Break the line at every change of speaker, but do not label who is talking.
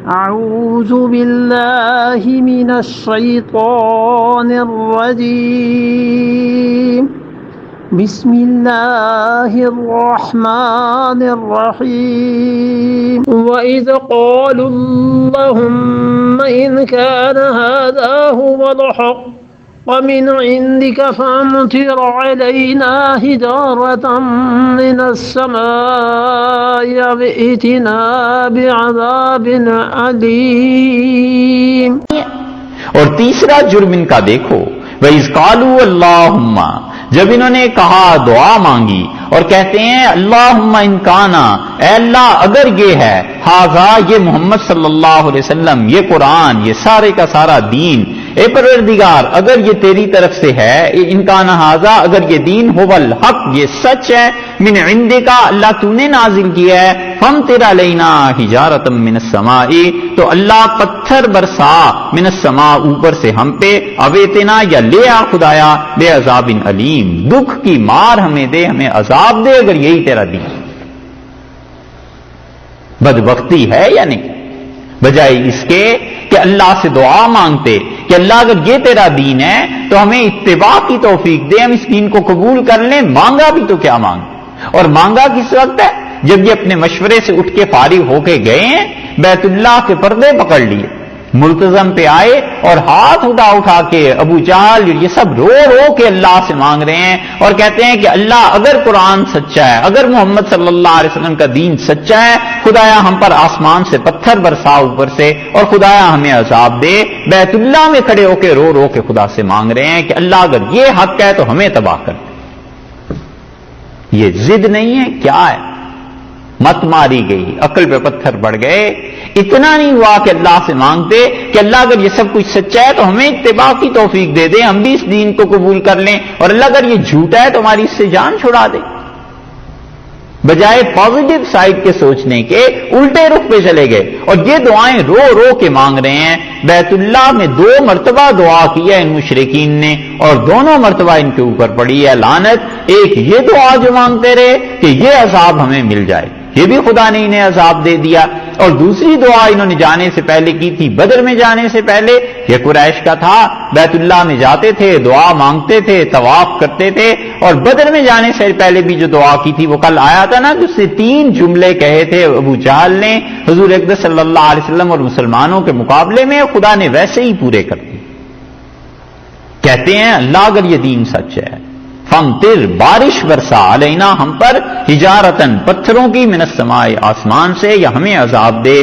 أعوذ بالله من الشيطان الرجيم بسم الله الرحمن الرحيم وإذ قالوا اللهم إن كان هذا هو الحق ومن عندك فامطر علينا حجارة من السماء أو ائتنا بعذاب أليم.
اور تیسرا جرم ان کا دیکھو، وَإِذْ قَالُوا اللَّهُمَّ، جب انہوں نے کہا، دعا مانگی اور کہتے ہیں اللہم ان کانا، اے اللہ اگر یہ ہے، ھذا یہ محمد صلی اللہ علیہ وسلم، یہ قرآن، یہ سارے کا سارا دین، اے پروردگار اگر یہ تیری طرف سے ہے، ان کانا ھذا، اگر یہ دین هو الحق، یہ سچ ہے، من عندک، اللہ تو نے نازل کیا ہے، فامطر علینا حجارۃ من السماء، تو اللہ پتھر برسا، من السماء اوپر سے ہم پہ، اویتنا یا لے آ خدایا، بے عذاب علیم، دکھ کی مار ہمیں دے، ہمیں عذاب دے اگر یہی تیرا دین. بدبختی ہے یا نہیں؟ بجائے اس کے کہ اللہ سے دعا مانگتے کہ اللہ اگر یہ تیرا دین ہے تو ہمیں اتباع کی توفیق دے، ہم اس دین کو قبول کر لیں. مانگا بھی تو کیا مانگ، اور مانگا کس وقت ہے؟ جب یہ اپنے مشورے سے اٹھ کے فارغ ہو کے گئے ہیں، بیت اللہ کے پردے پکڑ لیے، ملتزم پہ آئے اور ہاتھ اٹھا اٹھا کے ابو جہل یہ سب رو رو کے اللہ سے مانگ رہے ہیں اور کہتے ہیں کہ اللہ اگر قرآن سچا ہے، اگر محمد صلی اللہ علیہ وسلم کا دین سچا ہے، خدایا ہم پر آسمان سے پتھر برسا اوپر سے، اور خدایا ہمیں عذاب دے. بیت اللہ میں کھڑے ہو کے رو رو کے خدا سے مانگ رہے ہیں کہ اللہ اگر یہ حق ہے تو ہمیں تباہ کر دے. یہ ضد نہیں ہے، کیا ہے؟ مت ماری گئی، عقل پہ پتھر پڑ گئے. اتنا نہیں ہوا کہ اللہ سے مانگتے کہ اللہ اگر یہ سب کچھ سچا ہے تو ہمیں اتباع کی توفیق دے دے، ہم بھی اس دین کو قبول کر لیں، اور اللہ اگر یہ جھوٹا ہے تو ہماری اس سے جان چھڑا دے. بجائے پازیٹو سائڈ کے سوچنے کے الٹے رخ پہ چلے گئے اور یہ دعائیں رو رو کے مانگ رہے ہیں. بیت اللہ میں 2 مرتبہ دعا کی ہے ان مشرکین نے، اور دونوں مرتبہ ان کے اوپر پڑی ہے لعنت. ایک یہ دعا جو مانگتے رہے کہ یہ عذاب ہمیں مل جائے، یہ بھی خدا نے انہیں عذاب دے دیا، اور دوسری دعا انہوں نے جانے سے پہلے کی تھی، بدر میں جانے سے پہلے. یہ قریش کا تھا، بیت اللہ میں جاتے تھے، دعا مانگتے تھے، طواف کرتے تھے، اور بدر میں جانے سے پہلے بھی جو دعا کی تھی وہ کل آیا تھا نا، جس سے 3 جملے کہے تھے ابو جہل نے حضور اقدس صلی اللہ علیہ وسلم اور مسلمانوں کے مقابلے میں، خدا نے ویسے ہی پورے کر دیے. کہتے ہیں اللہ اگر یہ دین سچ ہے، فامطر، بارش برسا، علینا ہم پر، حجارتن، پتھروں کی، من السماء، آسمان سے، یا ہمیں عذاب دے.